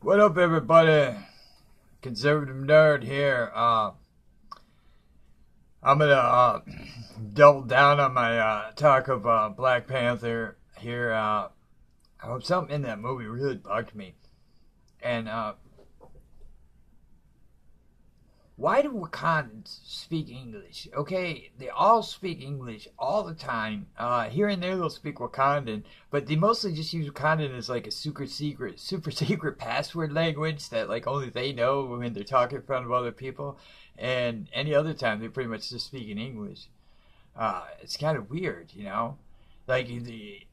What up, everybody? Conservative nerd here. I'm gonna double down on my talk of Black Panther here. I hope something in that movie really bugged me. And why do Wakandans speak English? Okay, they all speak English all the time. Here and there they'll speak Wakandan, but they mostly just use Wakandan as like a super secret password language that like only they know when they're talking in front of other people. And any other time they pretty much just speak in English. It's kind of weird, you know. Like the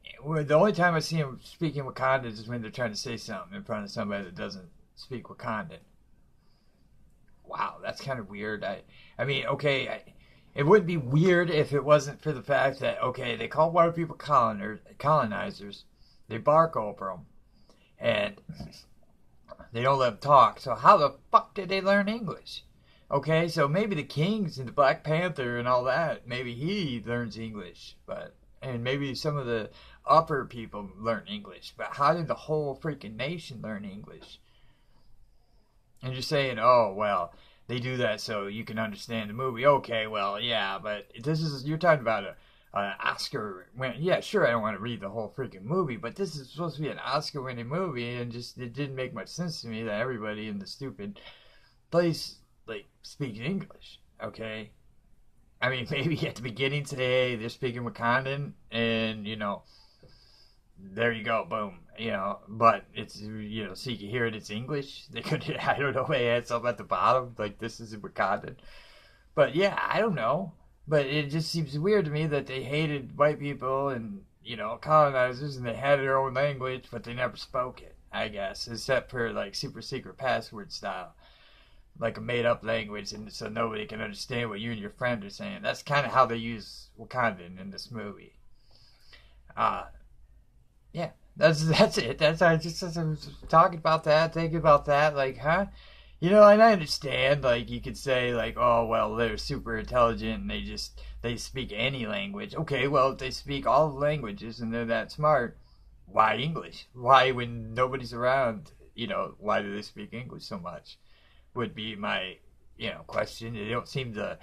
only time I see them speaking Wakandan is when they're trying to say something in front of somebody that doesn't speak Wakandan. Wow, that's kind of weird. I mean, okay, it wouldn't be weird if it wasn't for the fact that okay, they call white people colonizers, they bark over them, and they don't let them talk. So how the fuck did they learn English? Okay, so maybe the Kings and the Black Panther and all that, maybe he learns English, but and maybe some of the upper people learn English, but how did the whole freaking nation learn English? And you're saying, oh, well, they do that so you can understand the movie. Okay, well, yeah, but this is, you're talking about an Oscar win. Yeah, sure, I don't want to read the whole freaking movie, but this is supposed to be an Oscar winning movie, and just, it didn't make much sense to me that everybody in the stupid place, like, speaks English, okay? I mean, maybe at the beginning say, hey, they're speaking Wakandan, and, you know, there you go, boom. You know, but it's so you can hear it. It's English. They could, I don't know. They had something at the bottom like this is Wakanda. But yeah, I don't know. But it just seems weird to me that they hated white people and colonizers, and they had their own language, but they never spoke it. I guess, except for like super secret password style, like a made up language, and so nobody can understand what you and your friend are saying. That's kind of how they use Wakandan in this movie. Uh, Yeah, that's it. That's I just as I was talking about that, thinking about that, like, huh? And I understand, like, you could say, like, oh, well, they're super intelligent and they speak any language. Okay, well, if they speak all languages and they're that smart, why English? Why, when nobody's around, why do they speak English so much? Would be my, question. They don't seem to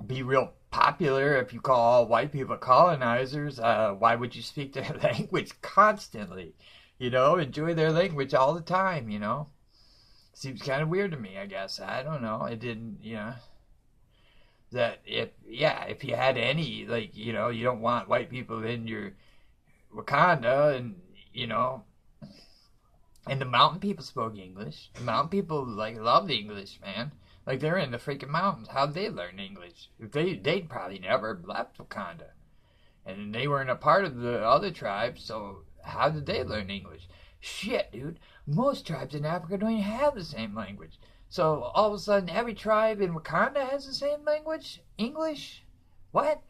be real popular if you call all white people colonizers. Why would you speak their language constantly? Enjoy their language all the time. Seems kind of weird to me. I guess I don't know. It didn't. That if you had any like you don't want white people in your Wakanda and you know and the mountain people spoke English. The mountain people like loved English, man. Like they're in the freaking mountains. How'd they learn English? If they'd probably never left Wakanda, and they weren't a part of the other tribes. So how did they learn English? Shit, dude. Most tribes in Africa don't even have the same language. So all of a sudden, every tribe in Wakanda has the same language? English? What?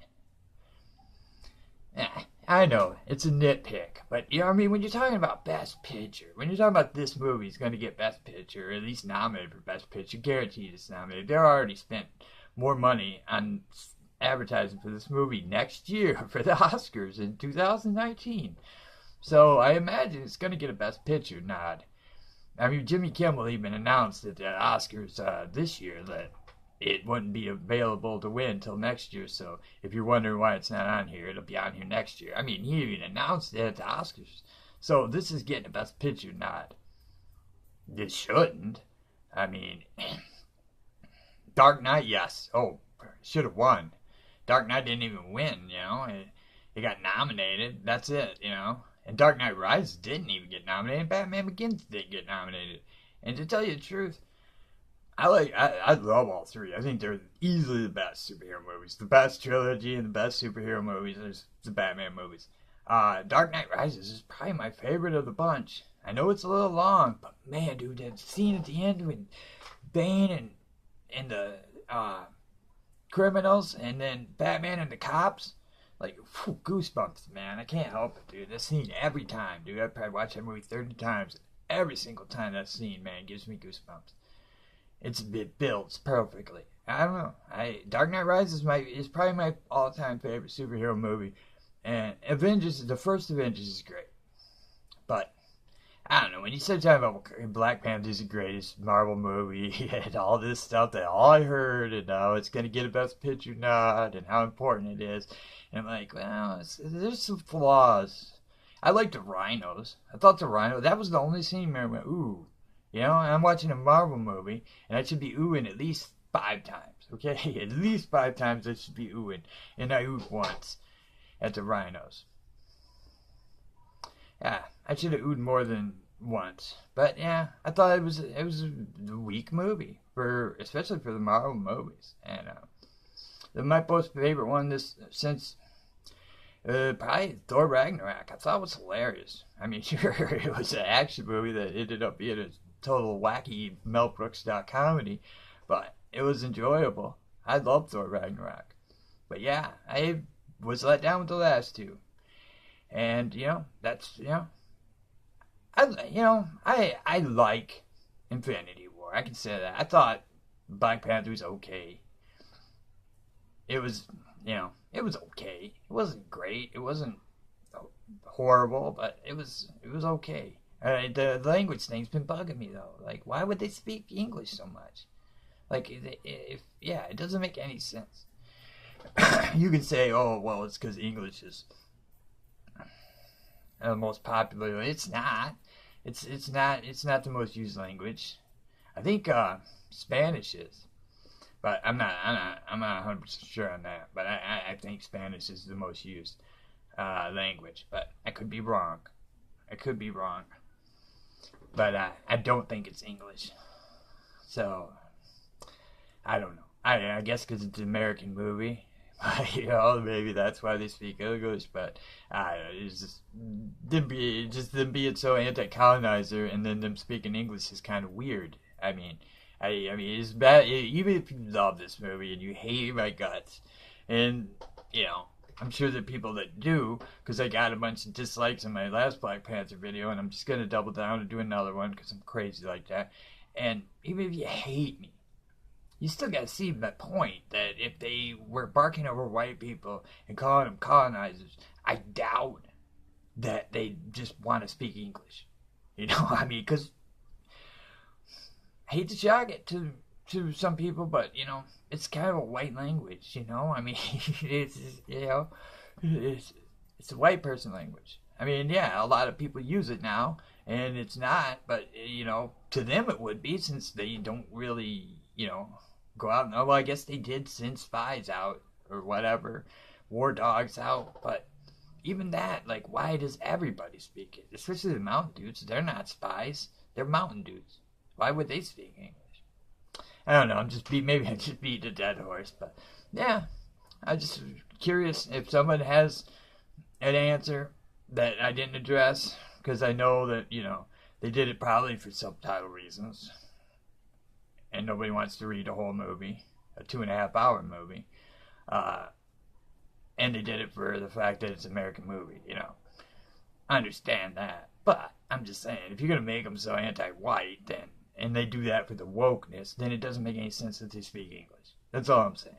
I know it's a nitpick, but I mean, when you're talking about Best Picture, when you're talking about this movie's going to get Best Picture, or at least nominated for Best Picture, guaranteed it's nominated. They're already spent more money on advertising for this movie next year for the Oscars in 2019. So I imagine it's going to get a Best Picture nod. I mean, Jimmy Kimmel even announced at the Oscars this year that it wouldn't be available to win until next year. So if you're wondering why it's not on here, it'll be on here next year. I mean, he even announced it at the Oscars. So this is getting a Best Picture nod. It shouldn't. I mean, Dark Knight, yes. Oh, should have won. Dark Knight didn't even win, It got nominated. That's it, And Dark Knight Rises didn't even get nominated. Batman Begins didn't get nominated. And to tell you the truth, I love all three. I think they're easily the best superhero movies. The best trilogy and the best superhero movies is the Batman movies. Dark Knight Rises is probably my favorite of the bunch. I know it's a little long, but man, dude, that scene at the end with Bane and the criminals, and then Batman and the cops, like goosebumps, man. I can't help it, dude. That scene every time, dude. I probably watch that movie 30 times. Every single time that scene, man, gives me goosebumps. It builds perfectly. I don't know. Dark Knight Rises is probably my all time favorite superhero movie, and Avengers, the first Avengers is great, but I don't know, when you start talking about Black Panther's the greatest Marvel movie and all this stuff that all I heard and how it's going to get a Best Picture nod and how important it is, and I'm like, well, there's some flaws. I liked the rhinos. I thought the rhino, that was the only scene where I went, ooh. You know, I'm watching a Marvel movie and I should be oohing at least 5 times, okay? At least 5 times I should be oohing. And I oohed once at the rhinos. Yeah, I should have oohed more than once. But yeah, I thought it was a weak movie for especially for the Marvel movies. And my most favorite one this since probably Thor Ragnarok. I thought it was hilarious. I mean, sure, it was an action movie that ended up being a total wacky Mel Brooks style comedy, but it was enjoyable. I loved Thor Ragnarok. But yeah, I was let down with the last two. And that's I like Infinity War. I can say that. I thought Black Panther was okay. It was it was okay. It wasn't great. It wasn't horrible, but it was okay. The language thing's been bugging me though. Like, why would they speak English so much? Like, it doesn't make any sense. You can say, oh well, it's because English is the most popular. It's not. It's not the most used language. I think Spanish is, but I'm not 100% sure on that. But I think Spanish is the most used language. But I could be wrong. But I don't think it's English. So I don't know. I guess because it's an American movie. Maybe that's why they speak English, but it's just them being so anti-colonizer and then them speaking English is kind of weird. I mean, it's bad. Even if you love this movie and you hate my guts, and I'm sure that people that do, because I got a bunch of dislikes on my last Black Panther video, and I'm just gonna double down and do another one because I'm crazy like that. And even if you hate me, you still got to see my point that if they were barking over white people and calling them colonizers, I doubt that they just want to speak English. Because I hate to shock it to some people, but it's kind of a white language. It's a white person language. I mean, yeah, a lot of people use it now, and it's not, but to them it would be since they don't really go out. Well, I guess they did send spies out or whatever, war dogs out. But even that, like, why does everybody speak it? Especially the mountain dudes. They're not spies. They're mountain dudes. Why would they speak English? I don't know. I'm just beating a dead horse. But yeah, I'm just curious if someone has an answer that I didn't address, because I know that they did it probably for subtitle reasons. And nobody wants to read a whole movie, a 2.5-hour movie. And they did it for the fact that it's an American movie, I understand that. But I'm just saying, if you're going to make them so anti-white, and they do that for the wokeness, then it doesn't make any sense that they speak English. That's all I'm saying.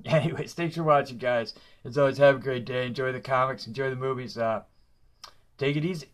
Anyways, thanks for watching, guys. As always, have a great day. Enjoy the comics. Enjoy the movies. Take it easy.